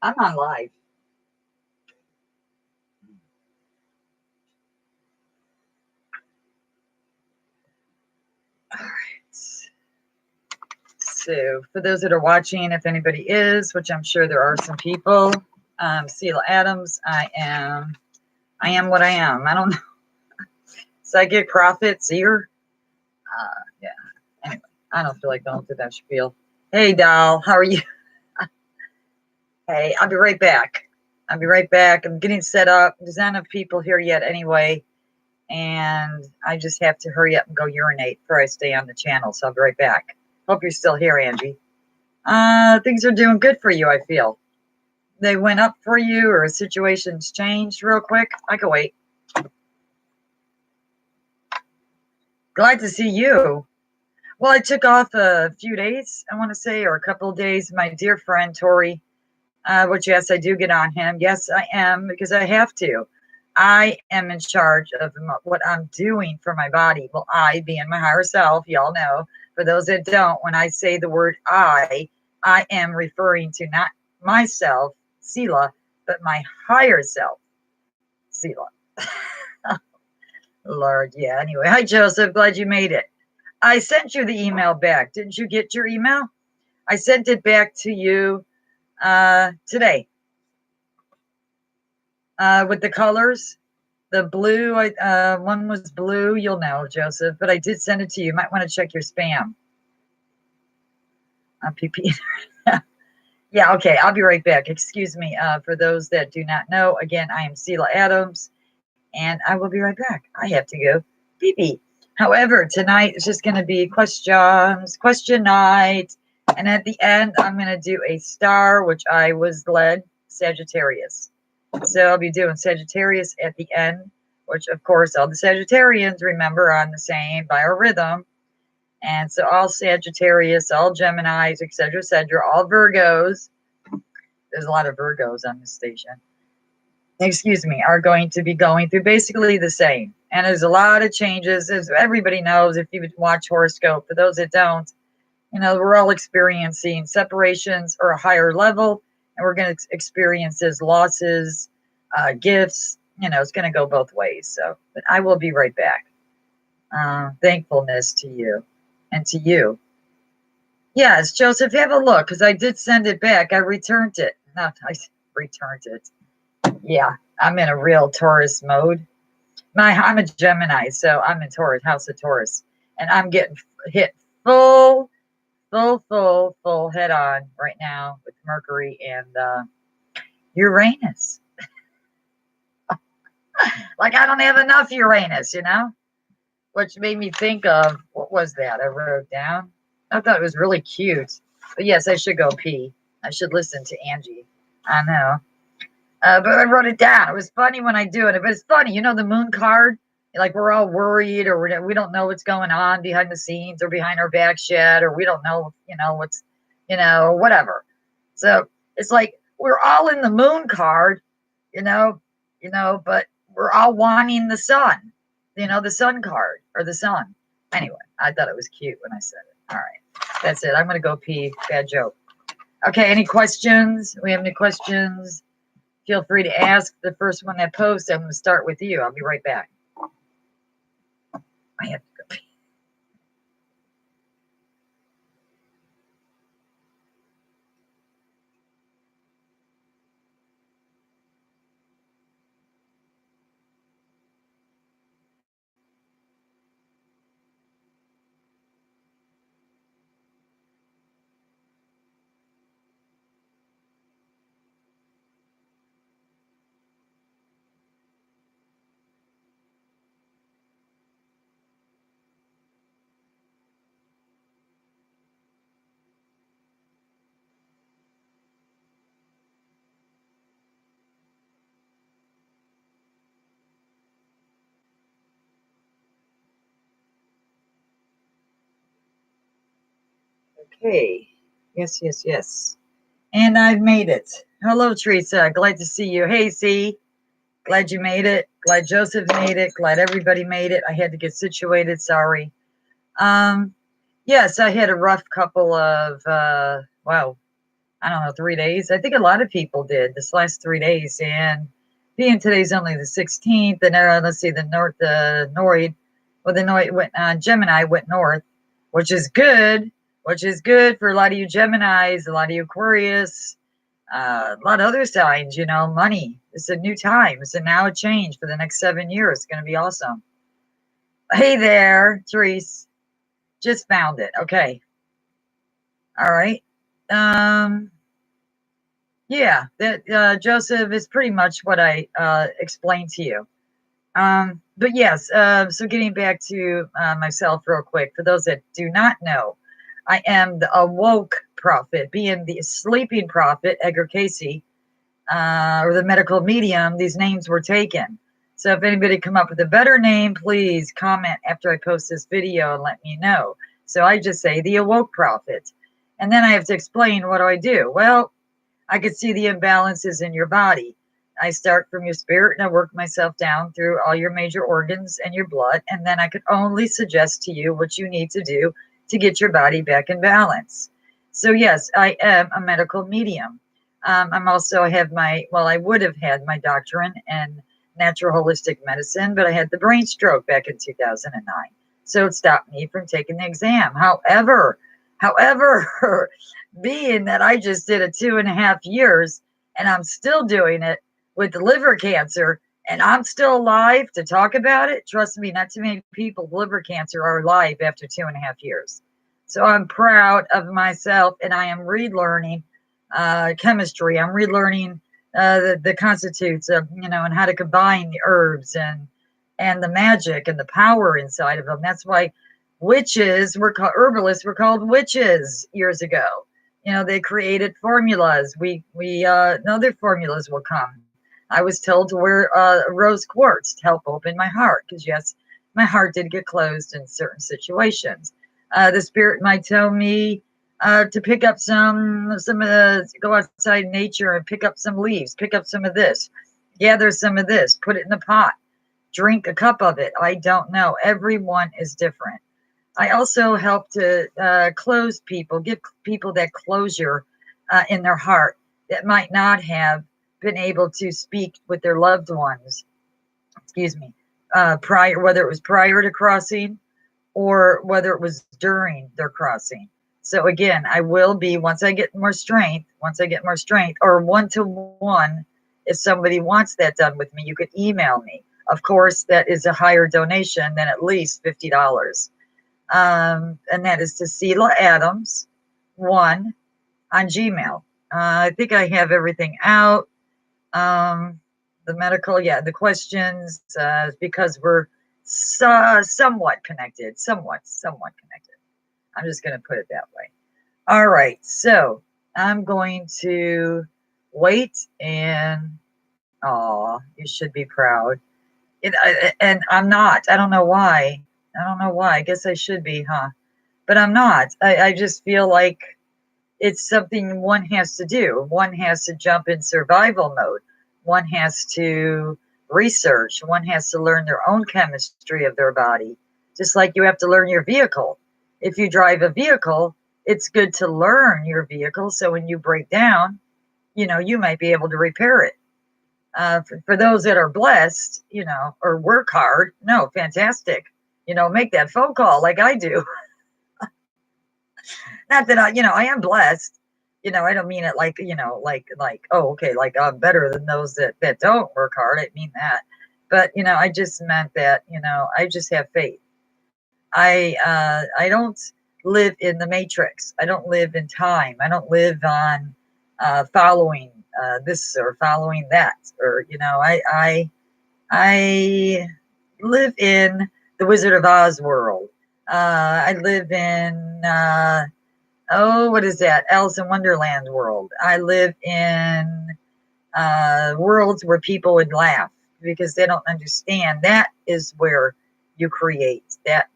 I'm on live. All right. So for those that are watching, if anybody is, which I'm sure there are some people, selahadams, I am what I am. I don't know. Psychic prophet, seer. Yeah. Anyway, I don't feel like going through that spiel. Hey, doll, how are you? Hey, I'll be right back. I'll be right back. I'm getting set up. There's not enough people here yet anyway. And I just have to hurry up and go urinate before I stay on the channel. So I'll be right back. Hope you're still here, Angie. Things are doing good for you, I feel. They went up for you or situations changed real quick. I can wait. Glad to see you. Well, I took off a few days, I want to say, or a couple of days. My dear friend, Tori, which, yes, I do get on him. Yes, I am, because I have to. I am in charge of what I'm doing for my body. Well, I, being my higher self, y'all know. For those that don't, when I say the word I am referring to not myself, Sela, but my higher self, Sela. Lord, yeah. Anyway, hi, Joseph. Glad you made it. I sent you the email back. Didn't you get your email? I sent it back to you today with the colors. The blue, one was blue. You'll know, Joseph, but I did send it to you. You might want to check your spam. PP. Yeah, okay. I'll be right back. Excuse me. For those that do not know, again, I am selahadams, and I will be right back. I have to go pee-pee. However, tonight is just going to be question night. And at the end, I'm going to do a star, which I was led Sagittarius. So I'll be doing Sagittarius at the end, which, of course, all the Sagittarians remember on the same biorhythm. And so all Sagittarius, all Geminis, etc., all Virgos. There's a lot of Virgos on this station. Excuse me, are going to be going through basically the same. And there's a lot of changes, as everybody knows if you watch horoscope. For those that don't, you know, we're all experiencing separations or a higher level, and we're going to experience losses, gifts. You know, it's going to go both ways. So, but I will be right back. Thankfulness to you and to you. Yes, Joseph, have a look, because I did send it back. I returned it. No, I returned it. Yeah, I'm in a real Taurus mode. I'm a Gemini, so I'm in Taurus, House of Taurus, and I'm getting hit full head on right now with Mercury and Uranus. Like I don't have enough Uranus, you know? Which made me think of, what was that I wrote down? I thought it was really cute. But yes, I should go pee. I should listen to Angie. I know. But I wrote it down. It was funny when I do it. But it's funny, you know, the moon card, like we're all worried, or we don't know what's going on behind the scenes or behind our back shed, or we don't know, you know, what's, you know, whatever. So it's like we're all in the moon card, you know, but we're all wanting the sun, you know, the sun card or the sun. Anyway, I thought it was cute when I said it. All right, that's it. I'm going to go pee. Bad joke. Okay, any questions? We have any questions? Feel free to ask. The first one that posts, I'm going to start with you. I'll be right back. I have to go pee. Okay. Yes. And I've made it. Hello, Teresa. Glad to see you. Hey, C. Glad you made it. Glad Joseph made it. Glad everybody made it. I had to get situated. Sorry. Yes, I had a rough couple of, wow. I don't know, 3 days. I think a lot of people did this last 3 days. And being today's only the 16th, and let's see, Gemini went north, which is good, for a lot of you Geminis, a lot of you Aquarius, a lot of other signs, money. It's a new time. It's now a change for the next 7 years. It's going to be awesome. Hey there, Therese. Just found it. Okay. All right. Yeah, that Joseph is pretty much what I explained to you. But yes, so getting back to myself real quick, for those that do not know, I am the awoke prophet, being the sleeping prophet, Edgar Casey, or the medical medium. These names were taken. So if anybody come up with a better name, please comment after I post this video and let me know. So I just say the awoke prophet. And then I have to explain, what do I do? Well, I could see the imbalances in your body. I start from your spirit and I work myself down through all your major organs and your blood. And then I could only suggest to you what you need to do to get your body back in balance. So yes, I am a medical medium. I would have had my doctorate in natural holistic medicine, but I had the brain stroke back in 2009. So it stopped me from taking the exam. However, being that I just did it 2.5 years and I'm still doing it with the liver cancer and I'm still alive to talk about it, trust me, not too many people with liver cancer are alive after 2.5 years. So I'm proud of myself, and I am relearning chemistry. I'm relearning the constitutes of, and how to combine the herbs and the magic and the power inside of them. That's why herbalists were called witches years ago. They created formulas. We other formulas will come. I was told to wear rose quartz to help open my heart, because yes, my heart did get closed in certain situations. The spirit might tell me to pick up go outside in nature and pick up some leaves, pick up some of this, gather some of this, put it in a pot, drink a cup of it. I don't know. Everyone is different. I also help to close people, give people that closure in their heart that might not have been able to speak with their loved ones, whether it was prior to crossing or whether it was during their crossing. So again, I will be, once I get more strength, or one-to-one, if somebody wants that done with me, you could email me. Of course, that is a higher donation than at least $50. And that is to selahadams1 on Gmail. I think I have everything out. The medical, the questions, because we're somewhat connected. I'm just going to put it that way. All right, so I'm going to wait, and you should be proud. And I'm not. I don't know why. I guess I should be, huh? But I'm not. I just feel like it's something one has to do. One has to jump in survival mode. One has to research. One has to learn their own chemistry of their body. Just like you have to learn your vehicle. If you drive a vehicle, it's good to learn your vehicle, so when you break down, you might be able to repair it. For those that are blessed, or work hard, no, fantastic. Make that phone call like I do. Not that I am blessed. I don't mean it like, oh, okay, like I'm better than those that don't work hard. I mean that. But, I just meant that, I just have faith. I don't live in the matrix. I don't live in time. I don't live on following this or following that, or I live in the Wizard of Oz world. I live in what is that? Alice in Wonderland world. I live in worlds where people would laugh because they don't understand. That is where you create that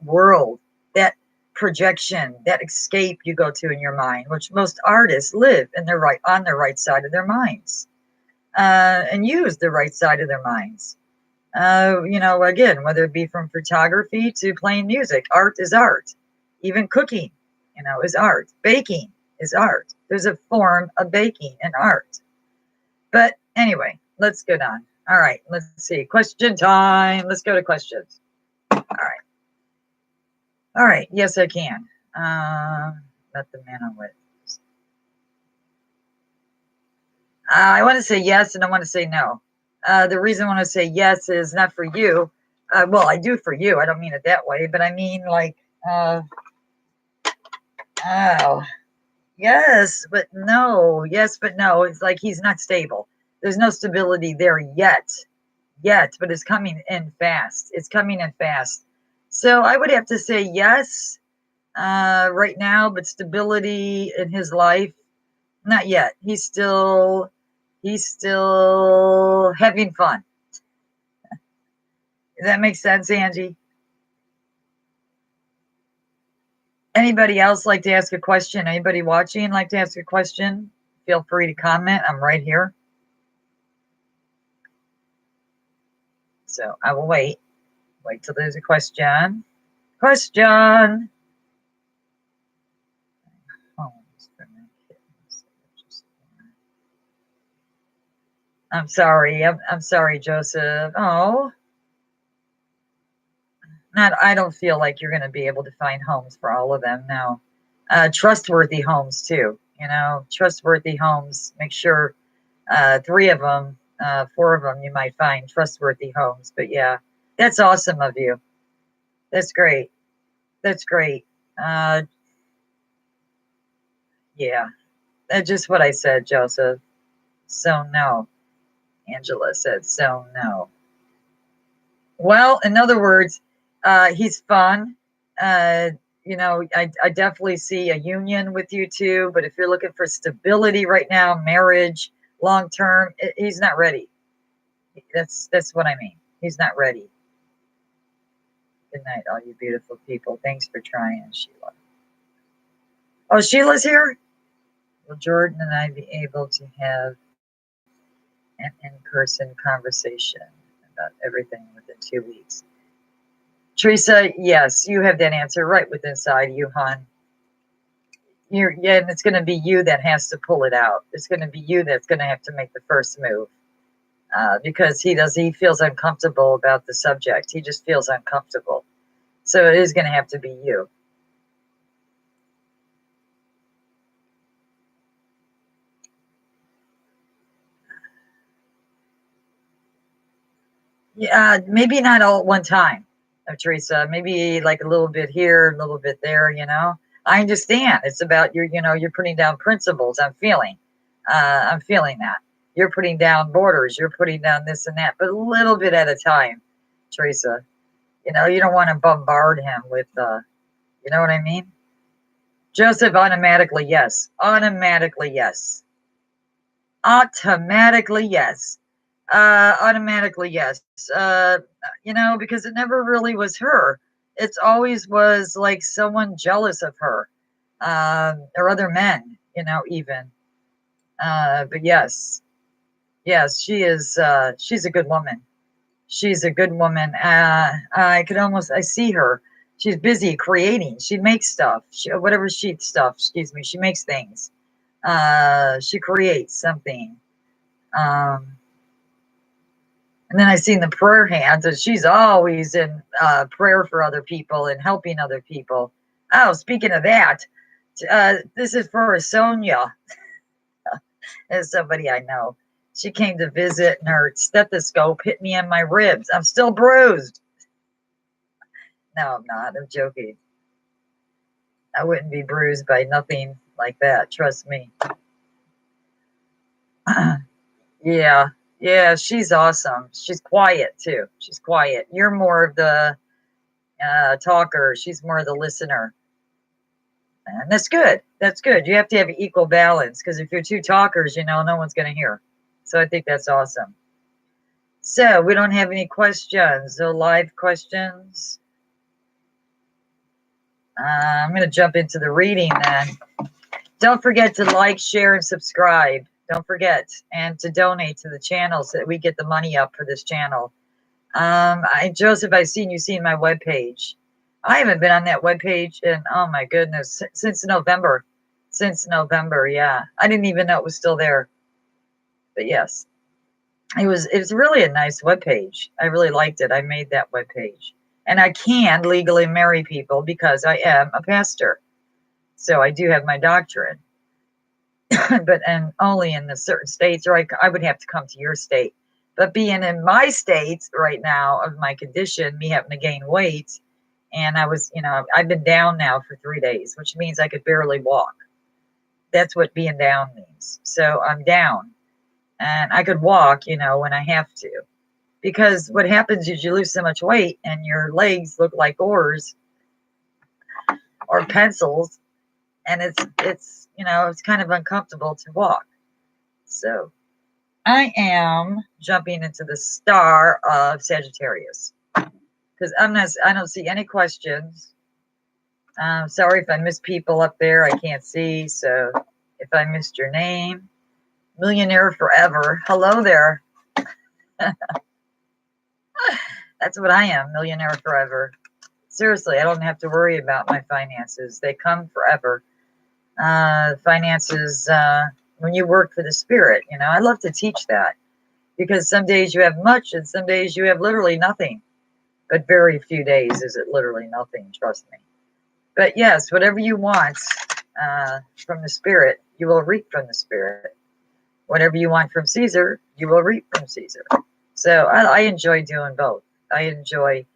world, that projection, that escape you go to in your mind, which most artists live on the right side of their minds, and use the right side of their minds. Again, whether it be from photography to playing music, art is art. Even cooking, is art. Baking, is art. There's a form of baking and art. But anyway, let's get on. All right, let's see. Question time. Let's go to questions. All right. All right. Yes, I can. Let the man I'm with. I want to say yes and I want to say no. The reason I want to say yes is not for you. Well, I do for you. I don't mean it that way, but I mean like, oh, yes, but no. Yes, but no. It's like he's not stable. There's no stability there yet, but it's coming in fast. It's coming in fast. So I would have to say yes right now, but stability in his life, not yet. He's still having fun. Does that make sense, Angie? Anybody else like to ask a question? Anybody watching like to ask a question? Feel free to comment. I'm right here. So I will wait. Wait till there's a question. Question. I'm sorry. I'm sorry, Joseph. Oh. I don't feel like you're going to be able to find homes for all of them. No. Trustworthy homes too. Trustworthy homes. Make sure 3 of them, 4 of them, you might find trustworthy homes. But yeah, that's awesome of you. That's great. That's great. Yeah, that's just what I said, Joseph. So no. Angela said so no. Well, in other words, he's fun. I definitely see a union with you two, but if you're looking for stability right now, marriage, long term, he's not ready. That's what I mean. He's not ready. Good night, all you beautiful people. Thanks for trying, Sheila. Oh, Sheila's here? Will Jordan and I be able to have an in-person conversation about everything within 2 weeks? Teresa, yes, you have that answer right within inside you, hon. And it's going to be you that has to pull it out. It's going to be you that's going to have to make the first move because he feels uncomfortable about the subject. He just feels uncomfortable. So it is going to have to be you. Yeah, maybe not all at one time, Teresa. Maybe like a little bit here, a little bit there. I understand. It's about you're putting down principles. I'm feeling that. You're putting down borders. You're putting down this and that, but a little bit at a time, Teresa. You don't want to bombard him with, you know what I mean? Joseph, automatically yes. Automatically yes. Automatically yes. Automatically yes. Because it never really was her. It's always was like someone jealous of her, or other men, even. But yes, she is. She's a good woman. She's a good woman. I see her. She's busy creating. She makes stuff. Excuse me. She makes things. She creates something. And then I seen the prayer hands, and she's always in prayer for other people and helping other people. Oh, speaking of that, this is for Sonia. As somebody I know. She came to visit, and her stethoscope hit me in my ribs. I'm still bruised. No, I'm not. I'm joking. I wouldn't be bruised by nothing like that. Trust me. Yeah, she's awesome. She's quiet too. She's quiet. You're more of the talker. She's more of the listener. And that's good. That's good. You have to have equal balance because if you're two talkers, no one's going to hear. So I think that's awesome. So we don't have any questions. No live questions. I'm going to jump into the reading then. Don't forget to like, share, and subscribe. Don't forget. And to donate to the channel so that we get the money up for this channel. Joseph, I've seen my webpage. I haven't been on that webpage in, oh my goodness, since November. Since November, yeah. I didn't even know it was still there. But yes, it was really a nice webpage. I really liked it. I made that webpage. And I can legally marry people because I am a pastor. So I do have my doctorate. But and only in the certain states, or I would have to come to your state. But being in my state right now of my condition, me having to gain weight, and I've been down now for 3 days, which means I could barely walk. That's what being down means. So I'm down, and I could walk, when I have to. Because what happens is you lose so much weight, and your legs look like oars or pencils, and it's kind of uncomfortable to walk. So I am jumping into the star of Sagittarius because I don't see any questions. Sorry if I miss people up there. I can't see. So if I missed your name, Millionaire Forever. Hello there. That's what I am, Millionaire Forever. Seriously, I don't have to worry about my finances. They come forever. Finances, when you work for the spirit, I love to teach that. Because some days you have much and some days you have literally nothing. But very few days is it literally nothing, trust me. But yes, whatever you want from the spirit, you will reap from the spirit. Whatever you want from Caesar, you will reap from Caesar. So I enjoy doing both. I enjoy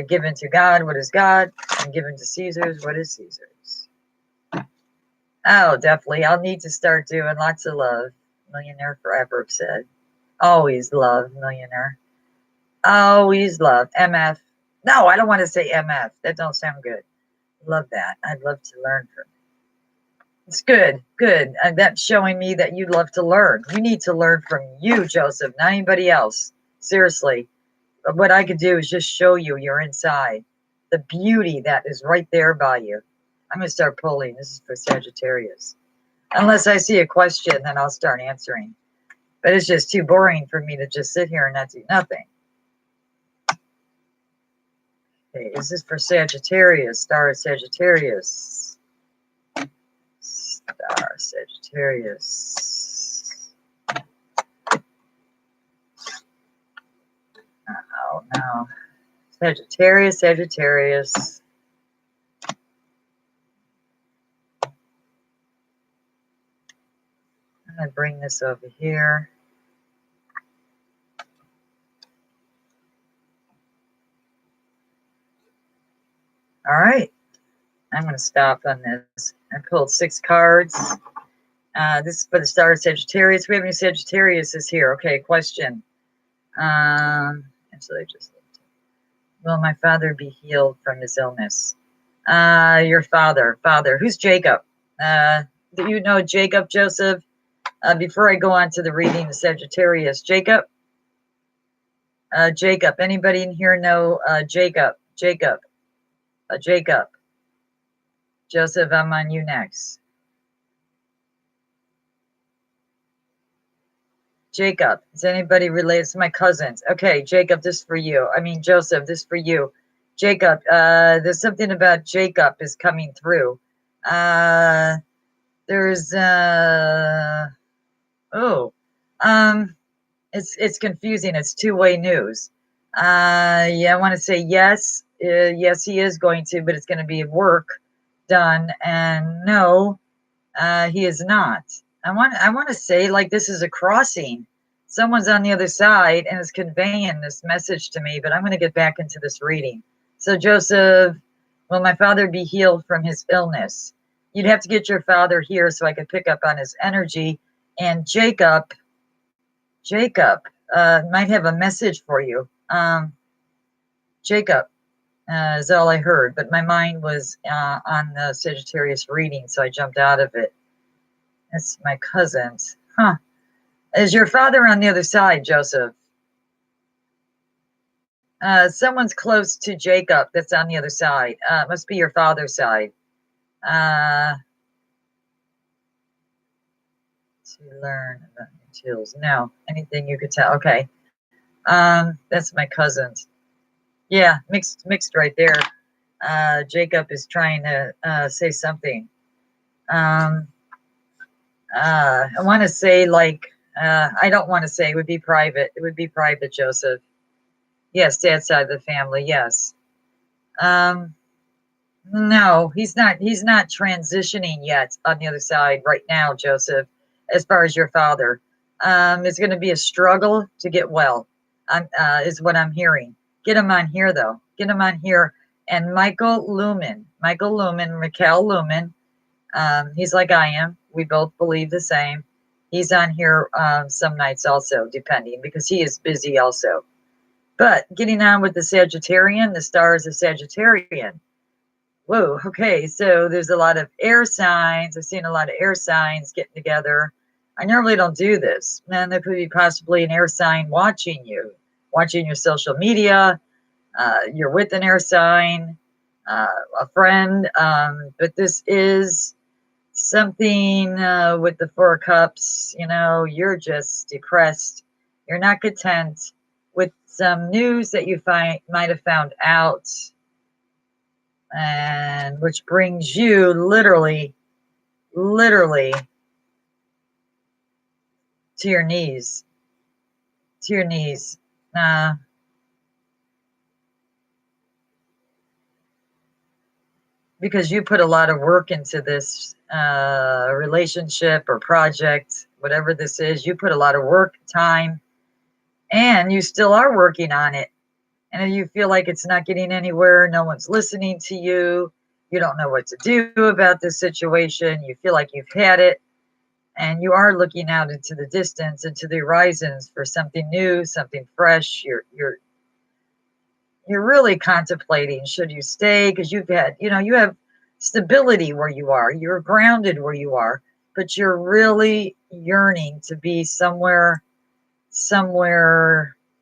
giving to God what is God and giving to Caesar's what is Caesar's. Oh, definitely. I'll need to start doing lots of love. Millionaire Forever said. Always love, Millionaire. Always love. MF. No, I don't want to say MF. That don't sound good. Love that. I'd love to learn from it. It's good. Good. And that's showing me that you love to learn. You need to learn from you, Joseph, not anybody else. Seriously. But what I could do is just show you your inside. The beauty that is right there by you. I'm going to start pulling. This is for Sagittarius. Unless I see a question, then I'll start answering. But it's just too boring for me to just sit here and not do nothing. Okay, this is for Sagittarius, star of Sagittarius. Star Sagittarius. Oh no. Sagittarius, Sagittarius. I'm going to bring this over here. All right. I'm going to stop on this. I pulled 6 cards. This is for the star of Sagittarius. We have any Sagittarius here. Okay, question. Actually, I just looked. Will my father be healed from his illness? Your father. Father. Who's Jacob? Do you know Jacob, Joseph? Before I go on to the reading of Sagittarius. Jacob? Jacob. Anybody in here know Jacob? Jacob. Jacob. Joseph, I'm on you next. Jacob. Is anybody related to my cousins? Okay, Jacob, this is for you. I mean, Joseph, this is for you. Jacob, there's something about Jacob is coming through. It's confusing. It's two-way news. Yeah, I want to say yes. Yes, he is going to, but it's going to be work done. And no, he is not. I want to say like this is a crossing. Someone's on the other side and is conveying this message to me, but I'm going to get back into this reading. So Joseph, will my father be healed from his illness? You'd have to get your father here so I could pick up on his energy. And Jacob might have a message for you. Jacob is all I heard, but my mind was on the Sagittarius reading, so I jumped out of it. That's my cousins. Huh. Is your father on the other side, Joseph? Someone's close to Jacob that's on the other side. It must be your father's side. To learn about new tools. No, anything you could tell. Okay. That's my cousins. Yeah, mixed right there. Jacob is trying to say something. Um, I want to say like, I don't want to say, it would be private. It would be private, Joseph. Yes, dad's side of the family. Yes. Um, no, he's not transitioning yet on the other side right now, Joseph, as far as your father. It's going to be a struggle to get well, is what I'm hearing. Get him on here, though. Get him on here. And Michael Lumen, he's like I am. We both believe the same. He's on here some nights also, depending, because he is busy also. But getting on with the Sagittarian, the stars of Sagittarian. Whoa, okay, so there's a lot of air signs. I've seen a lot of air signs getting together. I normally don't do this. And there could be possibly an air sign watching you, watching your social media. You're with an air sign, a friend. But this is something with the Four of Cups. You know, you're just depressed. You're not content with some news that you might have found out, and which brings you literally to your knees, to your knees. Uh, because you put a lot of work into this relationship or project, whatever this is. You put a lot of work, time, and you still are working on it. And if you feel like it's not getting anywhere, no one's listening to you, you don't know what to do about this situation, you feel like you've had it, and you are looking out into the distance, into the horizons for something new, something fresh. You're really contemplating, should you stay? Because you've had, you have stability where you are, you're grounded where you are, but you're really yearning to be somewhere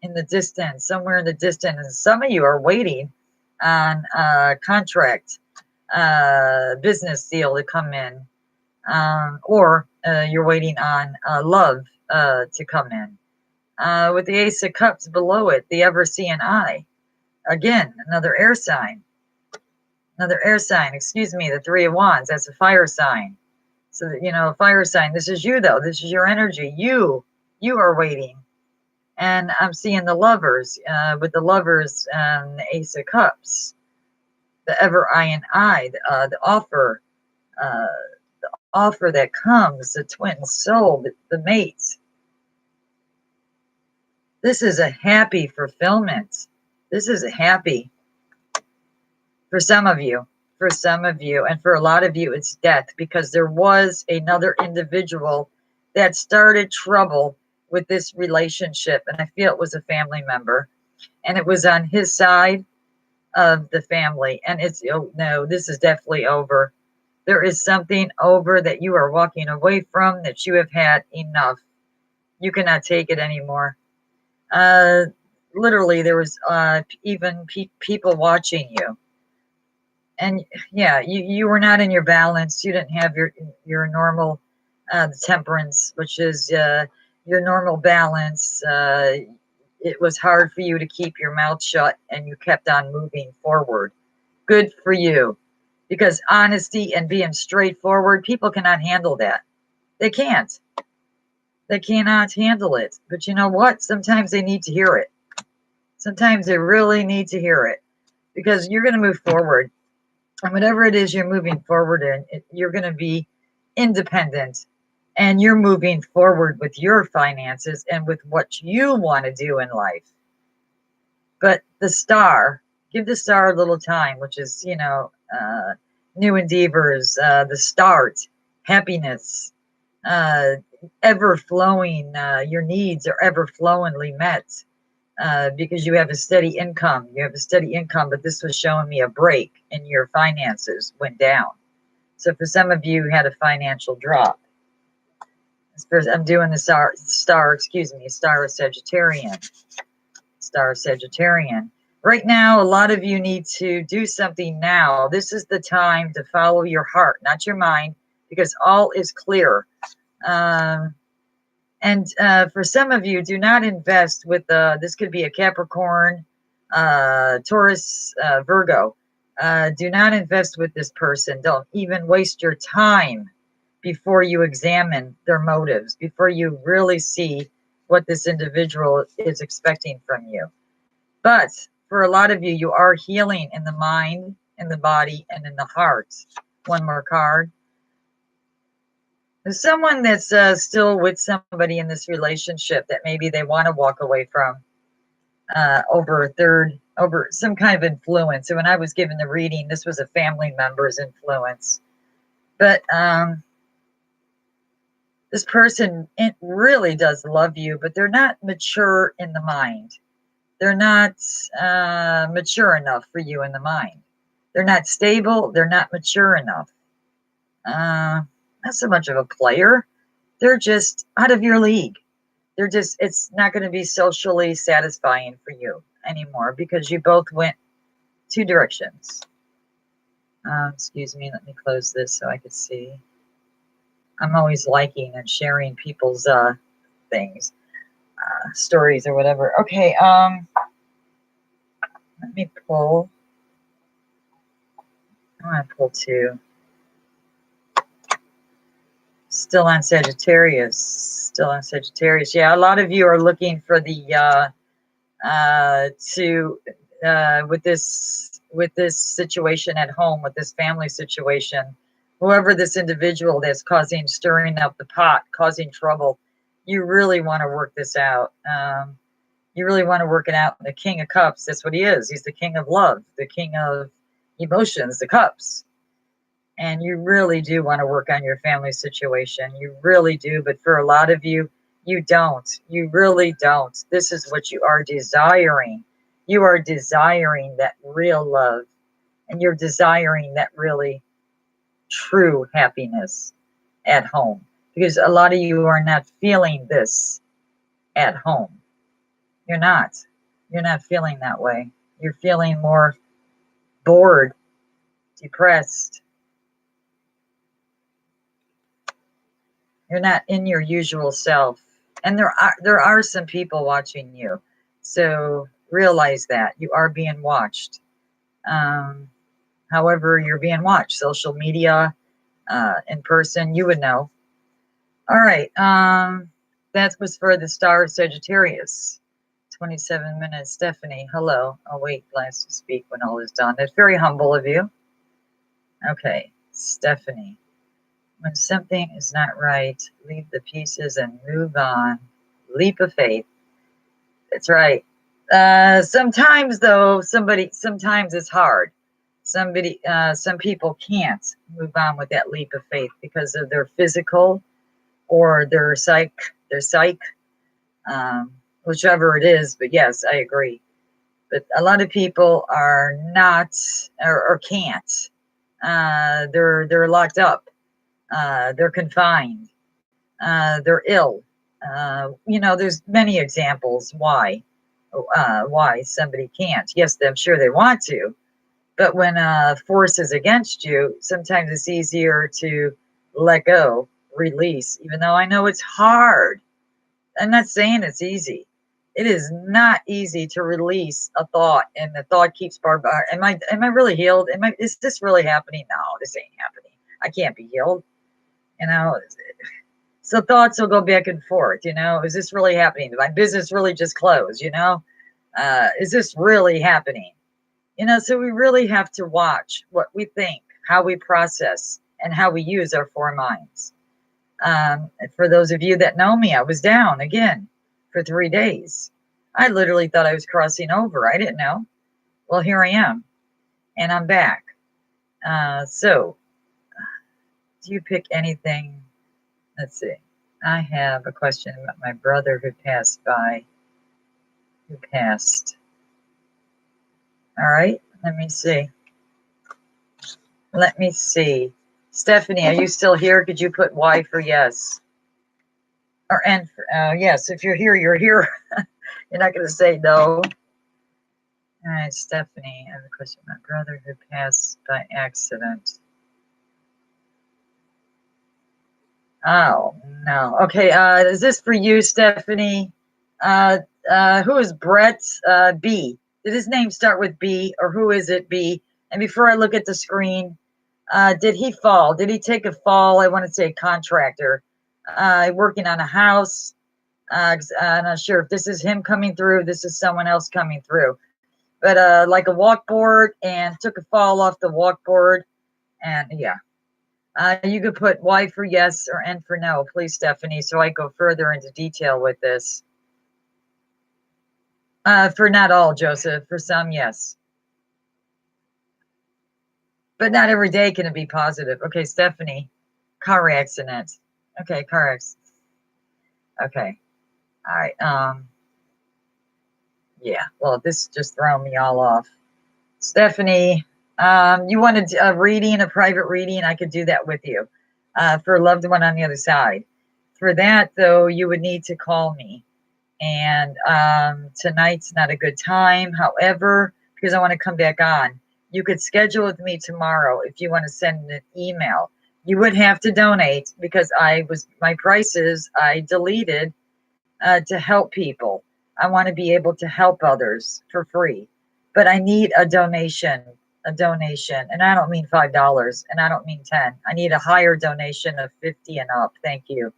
in the distance, and some of you are waiting on a contract, business deal to come in, or you're waiting on love to come in. With the Ace of Cups below it, the ever-seeing eye. Again, another air sign. Excuse me, the Three of Wands, that's a fire sign. So, fire sign, this is you, though. This is your energy. You are waiting. And I'm seeing the lovers, with the lovers and the Ace of Cups, the ever-eyeing eye, the offer, that comes, the twin soul, the mates. This is a happy fulfillment. This is a happy, for some of you, and for a lot of you, it's death, because there was another individual that started trouble with this relationship, and I feel it was a family member, and it was on his side of the family, and oh no, this is definitely over. There is something over that you are walking away from, that you have had enough. You cannot take it anymore. Literally, there was even people watching you, and yeah, you were not in your balance. You didn't have your normal temperance, which is your normal balance. It was hard for you to keep your mouth shut, and you kept on moving forward. Good for you, because honesty and being straightforward, people cannot handle that. They can't. They cannot handle it. But you know what? Sometimes they need to hear it. Sometimes they really need to hear it, because you're going to move forward. And whatever it is you're moving forward in, you're going to be independent, and you're moving forward with your finances and with what you want to do in life. But the star, give the star a little time, which is, new endeavors, the start, happiness, ever flowing, your needs are ever flowingly met, because you have a steady income. But this was showing me a break in your finances went down. So for some of you had a financial drop. I'm doing the star of Sagittarian. Star of Sagittarian. Right now, a lot of you need to do something now. This is the time to follow your heart, not your mind, because all is clear. And for some of you, do not invest with this could be a Capricorn, Taurus, Virgo. Do not invest with this person. Don't even waste your time before you examine their motives, before you really see what this individual is expecting from you. But for a lot of you, you are healing in the mind, in the body, and in the heart. One more card. There's someone that's still with somebody in this relationship that maybe they want to walk away from over some kind of influence. So when I was given the reading, this was a family member's influence. But this person, it really does love you, but they're not mature in the mind. They're not mature enough for you in the mind. They're not stable. They're not mature enough. Not so much of a player. They're just out of your league. They're just, it's not going to be socially satisfying for you anymore because you both went two directions. Excuse me, let me close this so I could see. I'm always liking and sharing people's things, stories or whatever. Okay, let me pull. I want to pull two. Still on Sagittarius. Still on Sagittarius. Yeah, a lot of you are looking for the with this situation at home, with this family situation, whoever this individual that's stirring up the pot, causing trouble, you really want to work this out. You really want to work it out. The King of Cups, that's what he is. He's the king of love, the king of emotions, the cups. And you really do want to work on your family situation. You really do. But for a lot of you, you don't. You really don't. This is what you are desiring. You are desiring that real love. And you're desiring that really true happiness at home. Because a lot of you are not feeling this at home. You're not. You're not feeling that way. You're feeling more bored, depressed. You're not in your usual self. And there are some people watching you. So realize that. You are being watched. However you're being watched. Social media, in person, you would know. All right. That was for the star of Sagittarius. 27 minutes. Stephanie, hello. I'll wait last to speak when all is done. That's very humble of you. Okay. Stephanie. When something is not right, leave the pieces and move on. Leap of faith. That's right. Sometimes though, sometimes it's hard. Some people can't move on with that leap of faith because of their physical or their psyche, whichever it is. But yes, I agree. But a lot of people are not or can't. They're locked up. They're confined. They're ill. There's many examples why somebody can't. Yes, I'm sure they want to, but when force is against you, sometimes it's easier to let go, release, even though I know it's hard. I'm not saying it's easy. It is not easy to release a thought, and the thought keeps am I really healed? Is this really happening? No, this ain't happening. I can't be healed. So thoughts will go back and forth, is this really happening? Did my business really just close, is this really happening? So we really have to watch what we think, how we process, and how we use our four minds. For those of you that know me, I was down again for 3 days. I literally thought I was crossing over. I didn't know. Well, here I am, and I'm back. So do you pick anything? Let's see. I have a question about my brother who passed. All right, let me see. Stephanie, are you still here? Could you put Y for yes? Or N for yes. If you're here, you're here. You're not going to say no. All right, Stephanie, I have a question. My brother who passed by accident. Oh, no. Okay, is this for you, Stephanie? Who is Brett B? Did his name start with B, or who is it, B? And before I look at the screen, Did he fall? Did he take a fall? I want to say contractor. Working on a house. 'Cause I'm not sure if this is him coming through. This is someone else coming through. But like a walkboard, and took a fall off the walkboard. And yeah. You could put Y for yes or N for no, please, Stephanie, so I go further into detail with this. For not all, Joseph. For some, yes. But not every day can it be positive. Okay, Stephanie. Car accident. Okay, car accident. Okay. All right. Yeah. Well, this just thrown me all off. Stephanie, you wanted a reading, a private reading? I could do that with you. For a loved one on the other side. For that, though, you would need to call me. And tonight's not a good time. However, because I want to come back on, you could schedule with me tomorrow if you want to send an email. You would have to donate because my prices I deleted to help people. I want to be able to help others for free, but I need a donation, and I don't mean $5, and I don't mean 10. I need a higher donation of 50 and up. Thank you.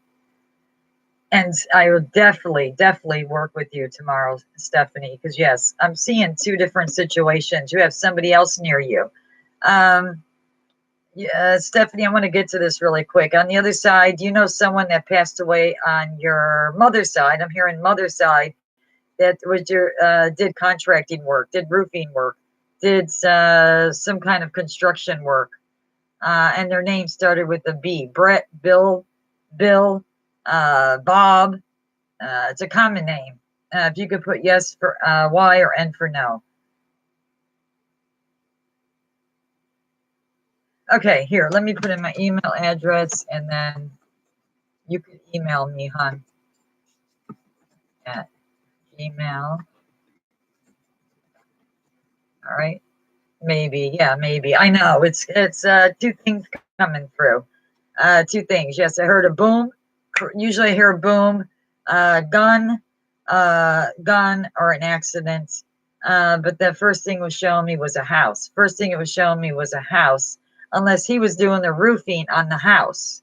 And I will definitely work with you tomorrow, Stephanie, because yes, I'm seeing two different situations. You have somebody else near you. Yeah, Stephanie, I want to get to this really quick. On the other side, you know someone that passed away on your mother's side. I'm hearing mother's side that was your did contracting work, did roofing work, did some kind of construction work, and their name started with a B. Brett, Bill, Bob. It's a common name. If you could put yes for Y or N for no. Okay, here, let me put in my email address, and then you can email me, hon, at email. All right. Maybe, yeah, maybe. I know it's two things coming through. Two things. Yes, I heard a boom. Usually I hear a boom, gun, or an accident. But the first thing was showing me was a house. First thing it was showing me was a house, unless he was doing the roofing on the house.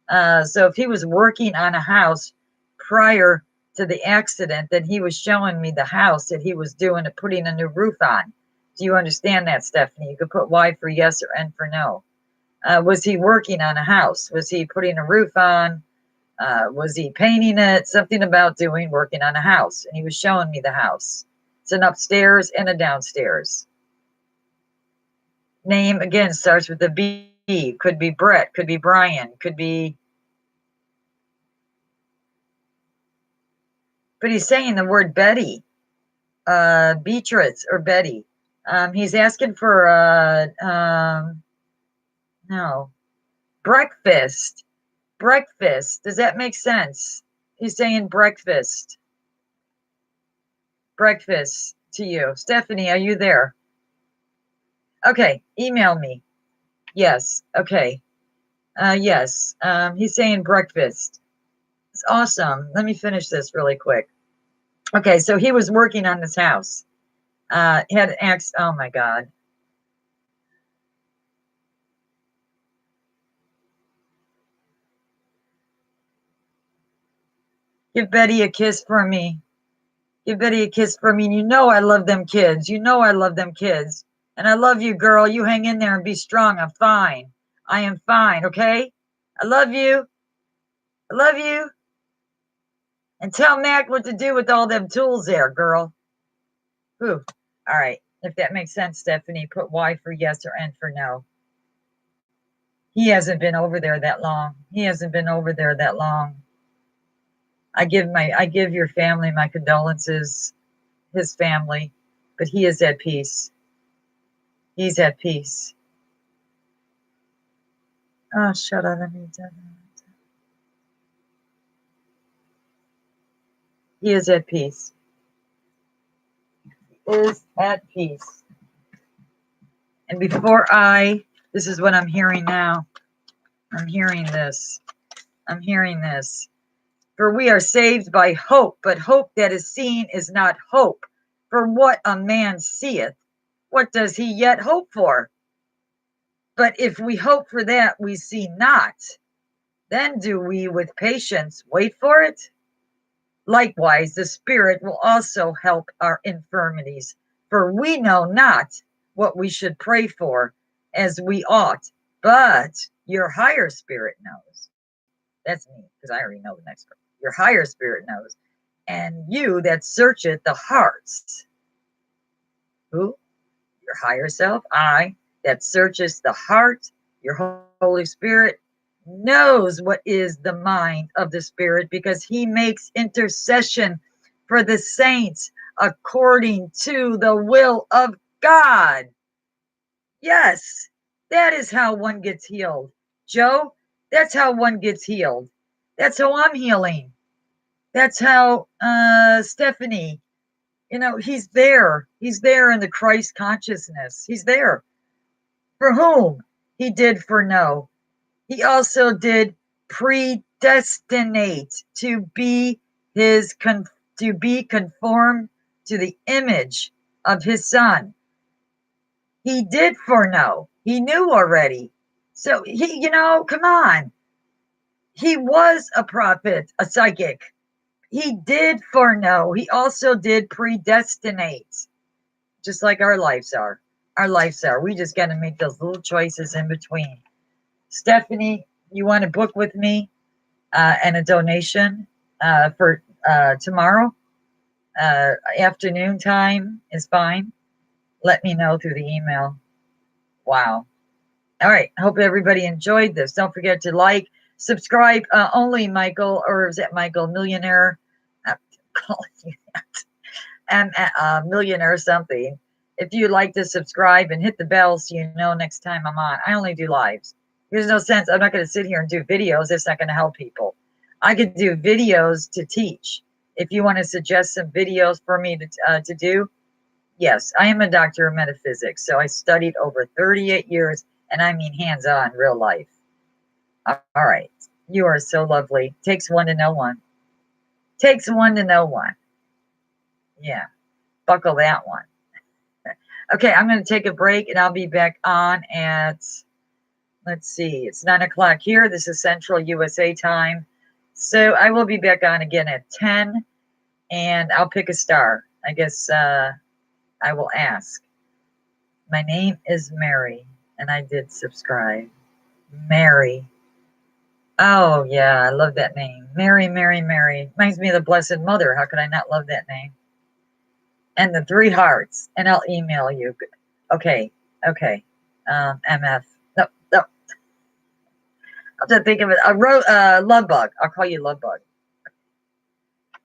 So if he was working on a house prior to the accident, then he was showing me the house that he was doing and putting a new roof on. Do you understand that, Stephanie? You could put Y for yes or N for no. Was he working on a house? Was he putting a roof on? Was he painting it? Something about working on a house. And he was showing me the house. It's an upstairs and a downstairs. Name, again, starts with a B. Could be Brett, could be Brian, could be... But he's saying the word Betty, Beatrice or Betty. He's asking for no, breakfast. Breakfast. Does that make sense? He's saying breakfast. Breakfast to you. Stephanie, are you there? Okay, email me. Yes. Okay. Yes. He's saying breakfast. It's awesome. Let me finish this really quick. Okay, so he was working on this house. Had an ex. Oh my God. Give Betty a kiss for me. Give Betty a kiss for me. And you know I love them kids. You know I love them kids. And I love you, girl. You hang in there and be strong. I'm fine. I am fine, okay? I love you. I love you. And tell Mac what to do with all them tools there, girl. Whew. All right. If that makes sense, Stephanie, put Y for yes or N for no. He hasn't been over there that long. He hasn't been over there that long. I give your family my condolences, his family, but he is at peace. He's at peace. Oh, shut up. He is at peace. He is at peace. And this is what I'm hearing now. I'm hearing this. For we are saved by hope, but hope that is seen is not hope. For what a man seeth, what does he yet hope for? But if we hope for that we see not, then do we with patience wait for it? Likewise, the Spirit will also help our infirmities, for we know not what we should pray for as we ought, but your higher spirit knows. That's me, because I already know the next part. Your higher spirit knows. And you that searcheth the hearts. Who? Your higher self. I that searcheth the heart, your Holy Spirit, knows what is the mind of the Spirit, because he makes intercession for the saints according to the will of God. Yes, that is how one gets healed. Joe, that's how one gets healed. That's how I'm healing. That's how Stephanie, he's there. He's there in the Christ consciousness. He's there. For whom? He did foreknow. He also did predestinate to be to be conformed to the image of his son. He did foreknow. He knew already. So he, come on. He was a prophet, a psychic. He did foreknow. He also did predestinate, just like our lives are. Our lives are. We just got to make those little choices in between. Stephanie, you want to book with me and a donation for tomorrow? Afternoon time is fine. Let me know through the email. Wow. All right. Hope everybody enjoyed this. Don't forget to like, subscribe. Only Michael, or is that Michael Millionaire? I'm calling you that. And Millionaire something. If you'd like to subscribe and hit the bell so you know next time I'm on. I only do lives. There's no sense. I'm not going to sit here and do videos. That's not going to help people. I could do videos to teach. If you want to suggest some videos for me to do, yes, I am a doctor of metaphysics. So I studied over 38 years, and I mean hands-on, real life. All right. You are so lovely. Takes one to know one. Takes one to know one. Yeah. Buckle that one. Okay, I'm going to take a break, and I'll be back on at, let's see, it's 9 o'clock here. This is Central USA time. So I will be back on again at 10, and I'll pick a star. I guess I will ask. My name is Mary, and I did subscribe. Mary. Oh, yeah, I love that name. Mary, Mary, Mary. Reminds me of the Blessed Mother. How could I not love that name? And the 3 hearts, and I'll email you. Okay. MF. No. I'll just think of it. I wrote Love Bug. I'll call you Love Bug.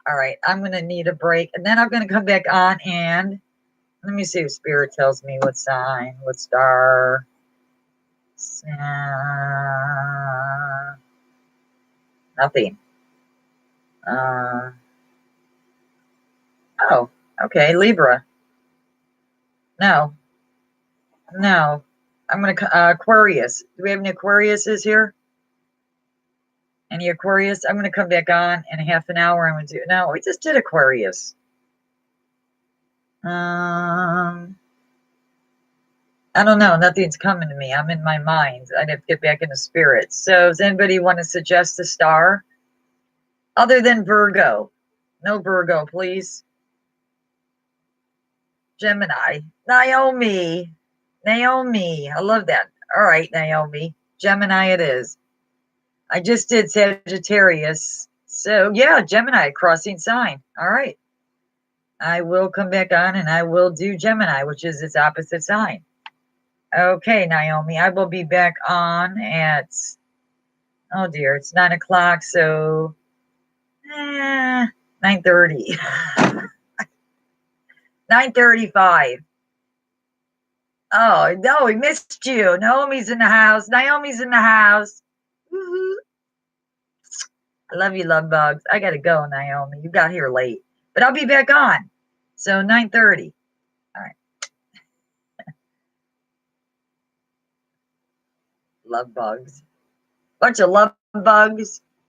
All right. I'm going to need a break, and then I'm going to come back on, and let me see if Spirit tells me what sign, what star. Nothing. Oh, okay. Libra. No. I'm going to, Aquarius. Do we have any Aquariuses here? Any Aquarius? I'm going to come back on in half an hour. I'm going to do, no, we just did Aquarius. I don't know. Nothing's coming to me. I'm in my mind. I'd have to get back into spirit. So does anybody want to suggest a star? Other than Virgo. No Virgo, please. Gemini. Naomi. I love that. All right, Naomi. Gemini it is. I just did Sagittarius. So, yeah, Gemini, crossing sign. All right. I will come back on and I will do Gemini, which is its opposite sign. Okay, Naomi, I will be back on at, oh dear, it's 9 o'clock, so 9:30. 9:35. Oh, no, we missed you. Naomi's in the house. Naomi's in the house. Woo-hoo. I love you, love bugs. I got to go, Naomi. You got here late. But I'll be back on. So 9:30. All right. Love bugs. Bunch of love bugs.